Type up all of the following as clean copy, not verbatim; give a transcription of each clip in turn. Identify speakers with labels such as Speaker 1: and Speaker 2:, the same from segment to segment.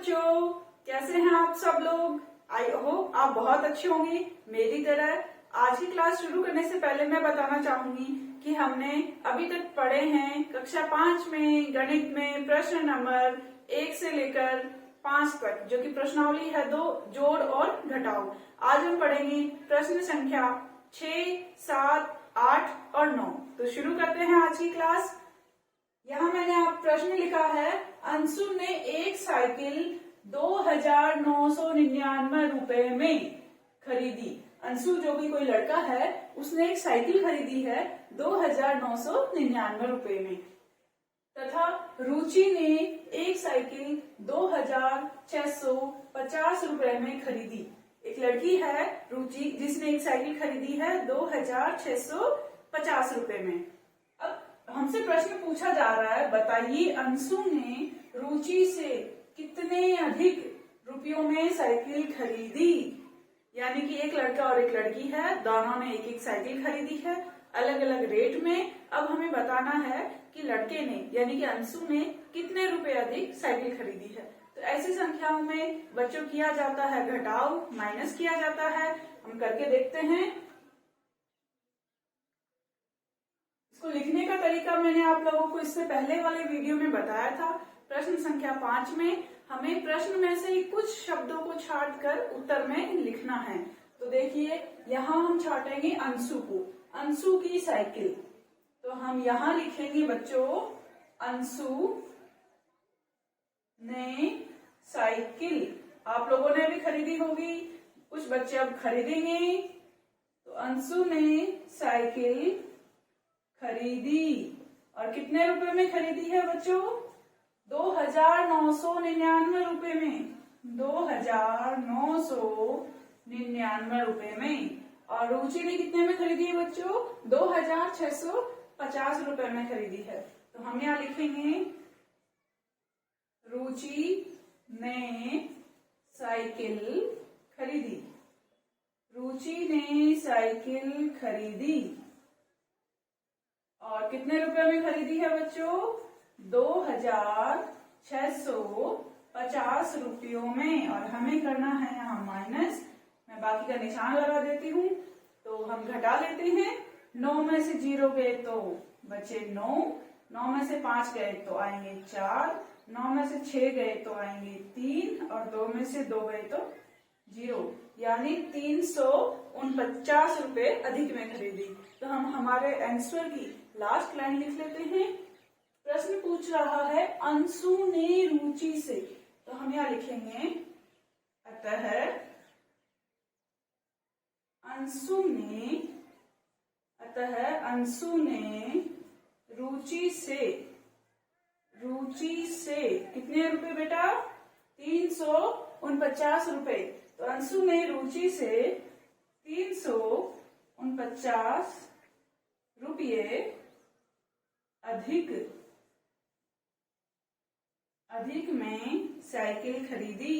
Speaker 1: बच्चों, कैसे हैं आप सब लोग। आई होप आप बहुत अच्छे होंगे मेरी तरह। आज की क्लास शुरू करने से पहले मैं बताना चाहूंगी कि हमने अभी तक पढ़े हैं कक्षा 5 में गणित में प्रश्न नंबर 1 से लेकर 5 तक, जो कि प्रश्नावली है 2 जोड़ और घटाओ। आज हम पढ़ेंगे प्रश्न संख्या 6, 7, 8 और 9। तो शुरू करते हैं आज की क्लास। यहाँ मैंने आप प्रश्न लिखा है, अंशु ने एक साइकिल 2999 रुपए में खरीदी। अंशु जो भी कोई लड़का है उसने एक साइकिल खरीदी है 2999 रुपए में, तथा रुचि ने एक साइकिल 2650 रुपए में खरीदी। एक लड़की है रुचि जिसने एक साइकिल खरीदी है 2650 रुपए में। हमसे प्रश्न पूछा जा रहा है, बताइए अंशु ने रुचि से कितने अधिक रुपयों में साइकिल खरीदी। यानी कि एक लड़का और एक लड़की है, दोनों ने एक एक साइकिल खरीदी है अलग अलग रेट में। अब हमें बताना है कि लड़के ने यानी कि अंशु ने कितने रुपए अधिक साइकिल खरीदी है। तो ऐसी संख्याओं में बच्चों किया जाता है घटाव, माइनस किया जाता है। हम करके देखते हैं। इसको लिखने का तरीका मैंने आप लोगों को इससे पहले वाले वीडियो में बताया था। प्रश्न संख्या 5 में हमें प्रश्न में से ही कुछ शब्दों को छांट कर उत्तर में लिखना है। तो देखिए, यहाँ हम छाटेंगे अंशु को, अंशु की साइकिल। तो हम यहाँ लिखेंगे बच्चों, अंशु ने साइकिल। आप लोगों ने भी खरीदी होगी, कुछ बच्चे अब खरीदेंगे। तो अंशु ने साइकिल खरीदी और कितने रुपए में खरीदी है बच्चों? 2999 रुपए में, 2999 रुपए में। और रुचि ने कितने में खरीदी है बच्चों? 2650 रुपए में खरीदी है। तो हम यहाँ लिखेंगे, रुचि ने साइकिल खरीदी। रुचि ने साइकिल खरीदी और कितने रुपए में खरीदी है बच्चों? 2650 रुपयों में। और हमें करना है यहाँ माइनस। मैं बाकी का निशान लगा देती हूँ। तो हम घटा लेते हैं। 9 में से 0 गए तो बचे 9, 9 में से 5 गए तो आएंगे 4, 9 में से 6 गए तो आएंगे 3 और 2 में से 2 गए तो 0, यानी 349 रुपए अधिक में खरीदी। तो हम हमारे आंसर की लास्ट लाइन लिख लेते हैं। प्रश्न पूछ रहा है अंशु ने रुचि से, तो हम यहाँ लिखेंगे, अतः अंशु ने रुचि से कितने रुपए बेटा? 349 रुपए। तो अंशु ने रुचि से 349 रुपये अधिक में साइकिल खरीदी।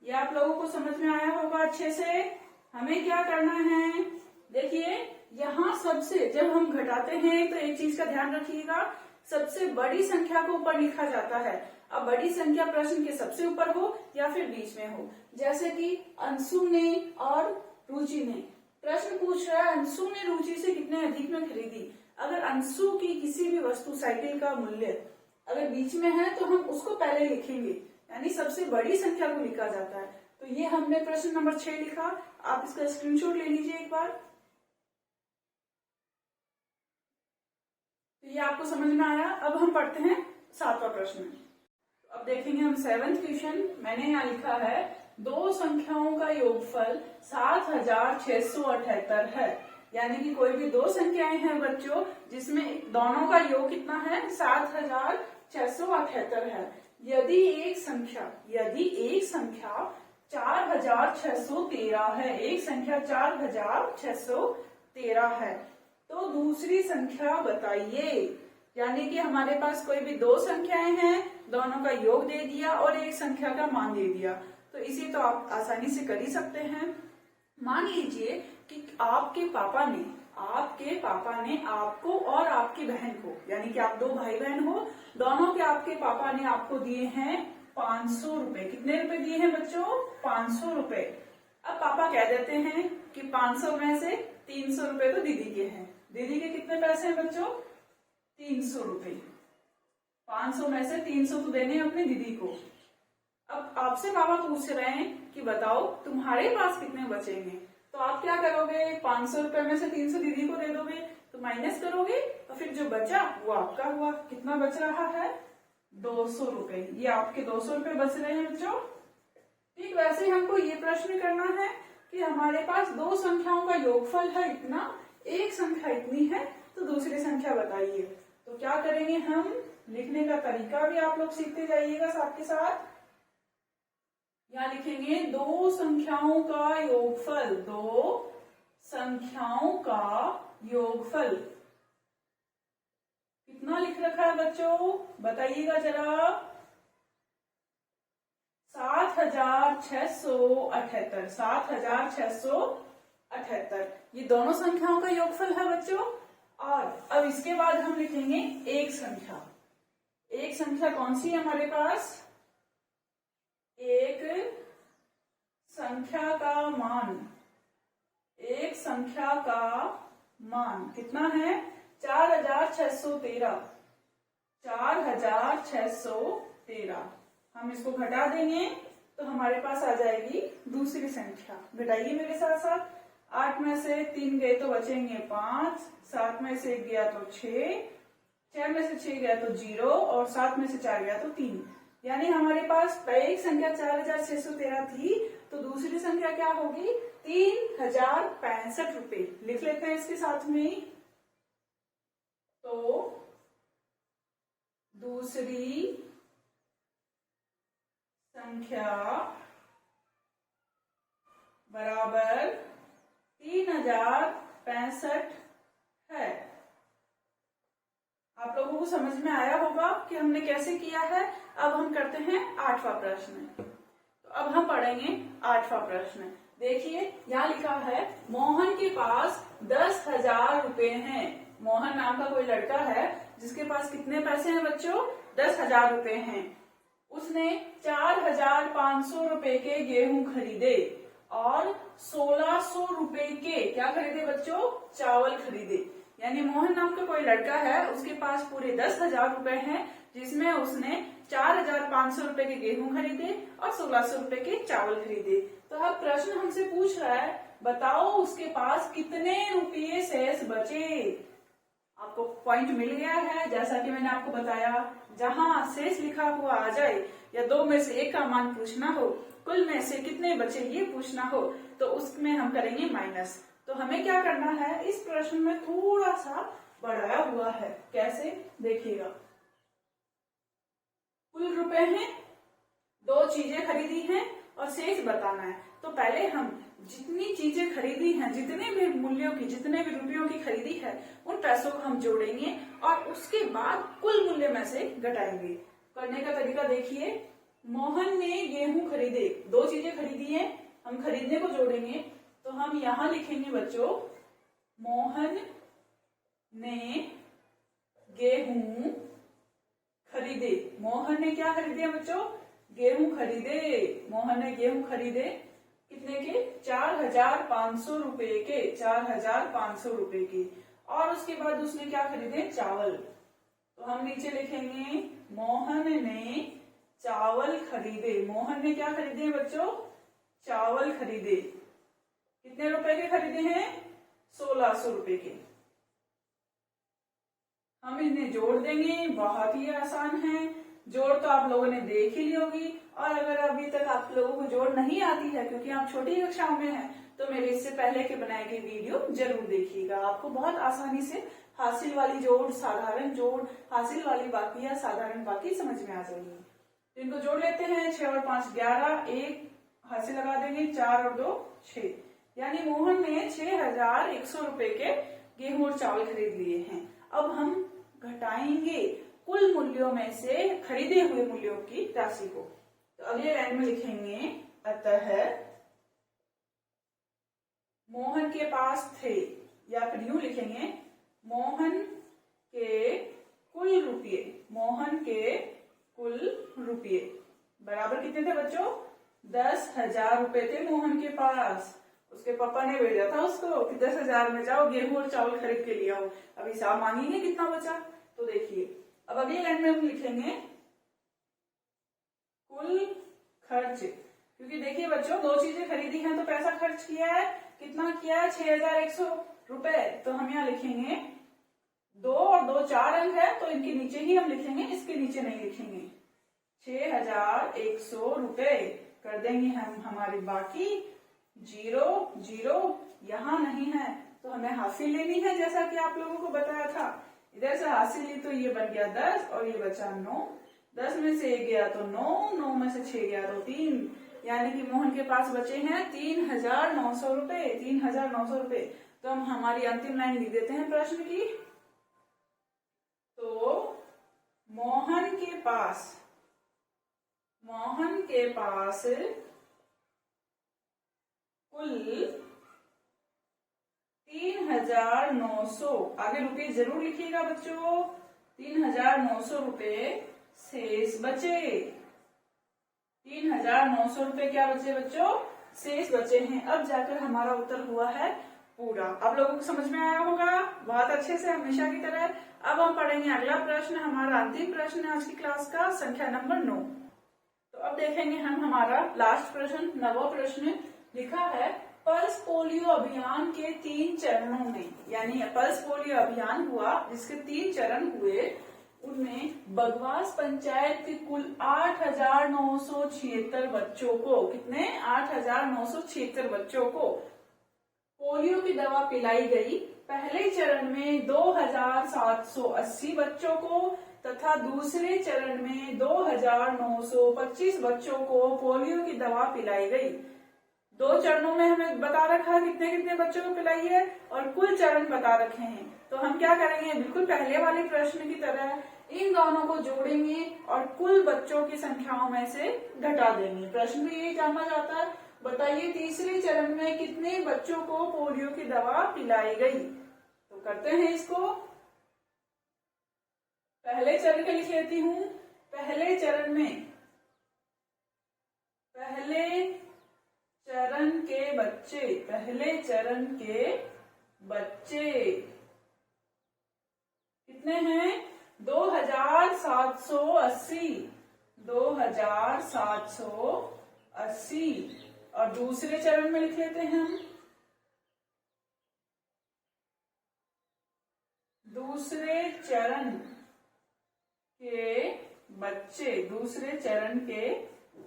Speaker 1: ये आप लोगों को समझ में आया होगा अच्छे से। हमें क्या करना है, देखिए यहाँ सबसे जब हम घटाते हैं तो एक चीज का ध्यान रखिएगा, सबसे बड़ी संख्या को ऊपर लिखा जाता है। अब बड़ी संख्या प्रश्न के सबसे ऊपर हो या फिर बीच में हो। जैसे कि अंशु ने और रुचि ने, प्रश्न पूछ रहा है अंशु ने रुचि से कितने अधिक में खरीदी। अगर अंशु की किसी भी वस्तु साइकिल का मूल्य अगर बीच में है तो हम उसको पहले लिखेंगे, यानी सबसे बड़ी संख्या को लिखा जाता है। तो ये हमने प्रश्न नंबर 6 लिखा। आप इसका स्क्रीनशॉट ले लीजिए एक बार। तो ये आपको समझ में आया। अब हम पढ़ते हैं 7वां प्रश्न। अब देखेंगे हम 7th क्वेश्चन। मैंने यहाँ लिखा है, दो संख्याओं का योगफल 7678 है। यानी कि कोई भी दो संख्याएं हैं बच्चों जिसमें दोनों का योग कितना है? 7678 है। यदि एक संख्या 4613 है, एक संख्या 4613 है, तो दूसरी संख्या बताइए। यानी कि हमारे पास कोई भी दो संख्याएं हैं, दोनों का योग दे दिया और एक संख्या का मान दे दिया। तो इसे तो आप आसानी से कर ही सकते हैं। मान लीजिए कि आपके पापा ने आपके पापा ने आपको और आपकी बहन को, यानी कि आप 2 भाई बहन हो, दोनों के आपके पापा ने आपको दिए हैं 500 रुपए। कितने रुपए दिए हैं बच्चों? 500 रुपए। अब पापा कह देते हैं कि 500 में से 300 रुपए तो दीदी के हैं। दीदी के कितने पैसे हैं बच्चों? 300 रुपए। 500 में से 300 तो देने हैं अपनी दीदी को। अब आपसे पापा पूछ रहे हैं कि बताओ तुम्हारे पास कितने बचेंगे, तो आप क्या करोगे? 500 रुपए में से 300 दीदी को दे दोगे, तो माइनस करोगे और फिर जो बचा वो आपका हुआ। कितना बच रहा है? 200 रुपए। ये आपके 200 रुपए बच रहे हैं बच्चों। ठीक वैसे ही हमको ये प्रश्न करना है कि हमारे पास 2 संख्याओं का योगफल है इतना, एक संख्या इतनी है, तो दूसरी संख्या बताइए। तो क्या करेंगे हम? लिखने का तरीका भी आप लोग सीखते जाइएगा साथ के साथ। यहाँ लिखेंगे 2 संख्याओं का योगफल। 2 संख्याओं का योगफल कितना लिख रखा है बच्चों? बताइएगा जरा। 7678। 7678। ये दोनों संख्याओं का योगफल है बच्चों। और अब इसके बाद हम लिखेंगे एक संख्या। एक संख्या कौन सी है हमारे पास? एक संख्या का मान। एक संख्या का मान कितना है? 4613। 4613। हम इसको घटा देंगे तो हमारे पास आ जाएगी दूसरी संख्या। घटाइए मेरे साथ साथ। 8 में से 3 गए तो बचेंगे 5, 7 में से 1 गया तो 6, 6 में से 6 गया तो 0 और 7 में से 4 गया तो 3। यानी हमारे पास एक संख्या 4613 थी, तो दूसरी संख्या क्या होगी? 3065 रुपए। लिख लेते हैं इसके साथ में। तो दूसरी संख्या बराबर 3065 है। आप लोगों को समझ में आया होगा कि हमने कैसे किया है। अब हम करते हैं 8वां प्रश्न। तो अब हम पढ़ेंगे 8वां प्रश्न। देखिए यहाँ लिखा है मोहन के पास 10,000 रुपए हैं। मोहन नाम का कोई लड़का है जिसके पास कितने पैसे हैं बच्चों? 10,000 रुपए हैं। उसने 4,500 रुपए के गेहूं खरीदे और 1,600 रुपए के क्या खरीदे बच्चों? चावल खरीदे। यानी मोहन नाम का कोई लड़का है, उसके पास पूरे 10,000 रुपए हैं, जिसमें उसने 4,500 रुपए के गेहूं खरीदे और 1,600 रुपए के चावल खरीदे। तो अब प्रश्न हमसे पूछ रहा है बताओ उसके पास कितने रुपये शेष बचे। आपको पॉइंट मिल गया है। जैसा कि मैंने आपको बताया, जहां शेष लिखा हुआ आ जाए या 2 में से 1 का मान पूछना हो, कुल में से कितने बचे ये पूछना हो, तो उसमें हम करेंगे माइनस। तो हमें क्या करना है? इस प्रश्न में थोड़ा सा बढ़ाया हुआ है। कैसे? देखिएगा। कुल रुपए हैं, 2 चीजें खरीदी हैं और शेष बताना है। तो पहले हम जितनी चीजें खरीदी हैं, जितने भी मूल्यों की, जितने भी रुपयों की खरीदी है, उन पैसों को हम जोड़ेंगे और उसके बाद कुल मूल्य में से घटाएंगे। करने का तरीका देखिए। मोहन ने गेहूं खरीदे, 2 चीजें खरीदी हैं, हम खरीदने को जोड़ेंगे। तो हम यहां लिखेंगे बच्चों मोहन ने गेहूं खरीदे। मोहन ने क्या खरीदे बच्चों? गेहूं खरीदे। मोहन ने गेहूं खरीदे कितने के? 4,500 रुपए के। 4,500 रुपए के। और उसके बाद उसने क्या खरीदे? चावल। तो हम नीचे लिखेंगे मोहन ने चावल खरीदे। मोहन ने क्या खरीदे बच्चों? चावल खरीदे। कितने रुपए के खरीदे हैं? 1,600 रुपए के। हम इन्हें जोड़ देंगे। बहुत ही आसान है। जोड़ तो आप लोगों ने देख ही ली होगी। और अगर अभी तक आप लोगों को जोड़ नहीं आती है, क्योंकि आप छोटी कक्षाओं में हैं, तो मेरे इससे पहले के बनाए गए वीडियो जरूर देखिएगा। आपको बहुत आसानी से हासिल वाली जोड़, साधारण जोड़, हासिल वाली बाकी या साधारण बाकी समझ में आ जाएगी। तो इनको जोड़ लेते हैं। 6 और 5 11, 1 हासिल लगा देंगे, 4 और 2 6। यानी मोहन ने 6,100 रुपए के गेहूं और चावल खरीद लिए हैं। अब हम घटाएंगे कुल मूल्यों में से खरीदे हुए मूल्यों की राशि को। तो अगले लाइन में लिखेंगे अतः मोहन के पास थे। या फिर यूं लिखेंगे मोहन के कुल रुपये, मोहन के कुल रुपये बराबर कितने थे बच्चों? 10,000 रुपए थे मोहन के पास। उसके पापा ने भेजा था उसको कि 10,000 में जाओ गेहूं और चावल खरीद के लिए आओ। अब हिसाब मांगेंगे कितना बचा। तो देखिए अब अगली लाइन में हम लिखेंगे कुल खर्च, क्योंकि देखिए बच्चों दो चीजें खरीदी हैं तो पैसा खर्च किया है, कितना किया है? 6,100 रुपए। तो हम यहाँ लिखेंगे 2 और 2 4 अंक है तो इनके नीचे ही हम लिखेंगे, इसके नीचे नहीं लिखेंगे। 6,100 रुपए कर देंगे हम। हमारी बाकी 0 0 यहाँ नहीं है तो हमें हासिल लेनी है, जैसा कि आप लोगों को बताया था। इधर से हासिल ली तो ये बन गया 10 और ये बचा 9। 10 में से 1 गया तो 9, 9 में से 6 गया तो 3, यानी कि मोहन के पास बचे हैं 3,900 रुपए। 3,900 रुपए। तो हम हमारी अंतिम लाइन लिख देते हैं प्रश्न की। तो मोहन के पास कुल 3,900, आगे रुपये जरूर लिखिएगा बच्चों, 3,900 रुपए शेष बचे। 3,900 रुपए क्या बचे बच्चों? शेष बचे हैं। अब जाकर हमारा उत्तर हुआ है पूरा। आप लोगों को समझ में आया होगा बहुत अच्छे से, हमेशा की तरह। अब हम पढ़ेंगे अगला प्रश्न, हमारा अंतिम प्रश्न आज की क्लास का, संख्या नंबर 9। तो अब देखेंगे हम हमारा लास्ट प्रश्न, 9वां प्रश्न लिखा है पल्स पोलियो अभियान के 3 चरणों में, यानी पल्स पोलियो अभियान हुआ जिसके 3 चरण हुए, उनमें बगवास पंचायत के कुल 8,976 बच्चों को, कितने? 8,976 बच्चों को पोलियो की दवा पिलाई गई। पहले चरण में 2,780 बच्चों को तथा दूसरे चरण में 2,925 बच्चों को पोलियो की दवा पिलाई गई। 2 चरणों में हमें बता रखा है कितने कितने बच्चों को पिलाई है और कुल चरण बता रखे हैं। तो हम क्या करेंगे, बिल्कुल पहले वाले प्रश्न की तरह इन दोनों को जोड़ेंगे और कुल बच्चों की संख्याओं में से घटा देंगे। प्रश्न में ये जानना चाहता है, बताइए तीसरे चरण में कितने बच्चों को पोलियो की दवा पिलाई गई। तो करते हैं इसको, पहले चरण के लिख लेती हूँ। पहले चरण के बच्चे कितने हैं? 2,780। 2,780। और दूसरे चरण में लिख लेते हैं हम, दूसरे चरण के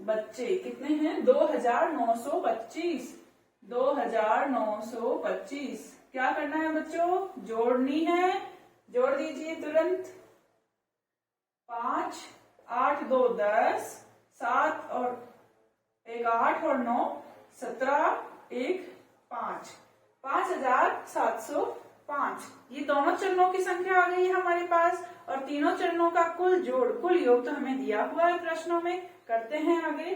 Speaker 1: बच्चे कितने हैं? 2,925। 2,925। क्या करना है बच्चों? जोड़नी है। जोड़ दीजिए तुरंत। 5 8 2 10, 7 और 1 8 और 9 17 1 5, 5,705। ये दोनों चरणों की संख्या आ गई है हमारे पास और तीनों चरणों का कुल जोड़, कुल योग तो हमें दिया हुआ है प्रश्नों में। करते हैं आगे।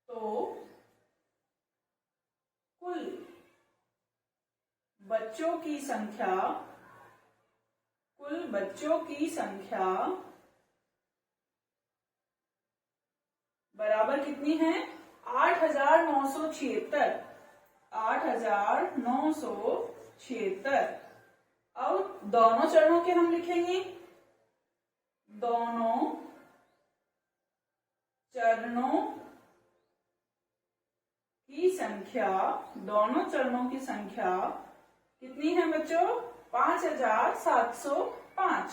Speaker 1: तो कुल बच्चों की संख्या बराबर कितनी है? 8,976। 8,976। और दोनों चरणों के हम लिखेंगे, दोनों चरणों की संख्या कितनी है बच्चों? 5,705।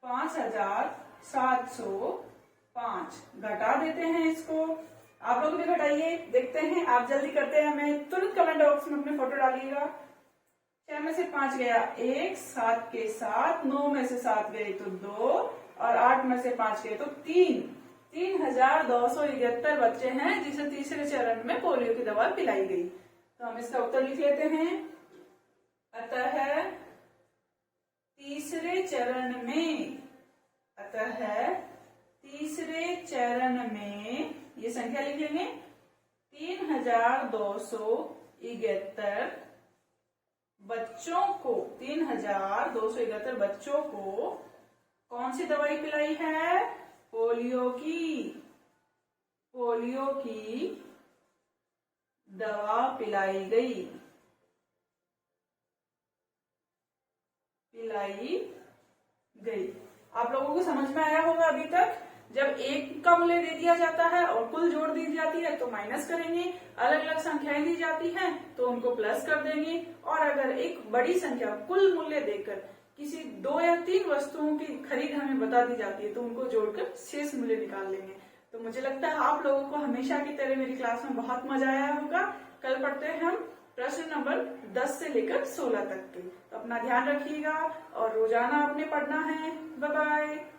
Speaker 1: 5,705। घटा देते हैं इसको। आप लोग भी घटाइए, देखते हैं। आप जल्दी करते हैं, हमें तुरंत कमेंट बॉक्स में अपने फोटो डालिएगा। 6 में से 5 गया 1, 7 के 7, 9 में से 7 गए तो 2 और 8 में से 5 गए तो 3। 3,271 बच्चे हैं जिसे तीसरे चरण में पोलियो की दवा पिलाई गई। तो हम इसका उत्तर लिख लेते हैं। अतः तीसरे चरण में ये संख्या लिख लेंगे 3,271 बच्चों को 3271 बच्चों को कौन सी दवाई पिलाई है? पोलियो की दवा पिलाई गई। आप लोगों को समझ में आया होगा अभी तक? जब एक का मूल्य दे दिया जाता है और कुल जोड़ दी जाती है तो माइनस करेंगे, अलग अलग संख्याएं दी जाती हैं तो उनको प्लस कर देंगे, और अगर एक बड़ी संख्या कुल मूल्य देकर किसी 2 या 3 वस्तुओं की खरीद हमें बता दी जाती है तो उनको जोड़कर शेष मूल्य निकाल लेंगे। तो मुझे लगता है आप लोगों को हमेशा की तरह मेरी क्लास में बहुत मजा आया होगा। कल पढ़ते हैं हम प्रश्न नंबर 10 से लेकर 16 तक के। तो अपना ध्यान रखिएगा और रोजाना आपने पढ़ना है। Bye bye.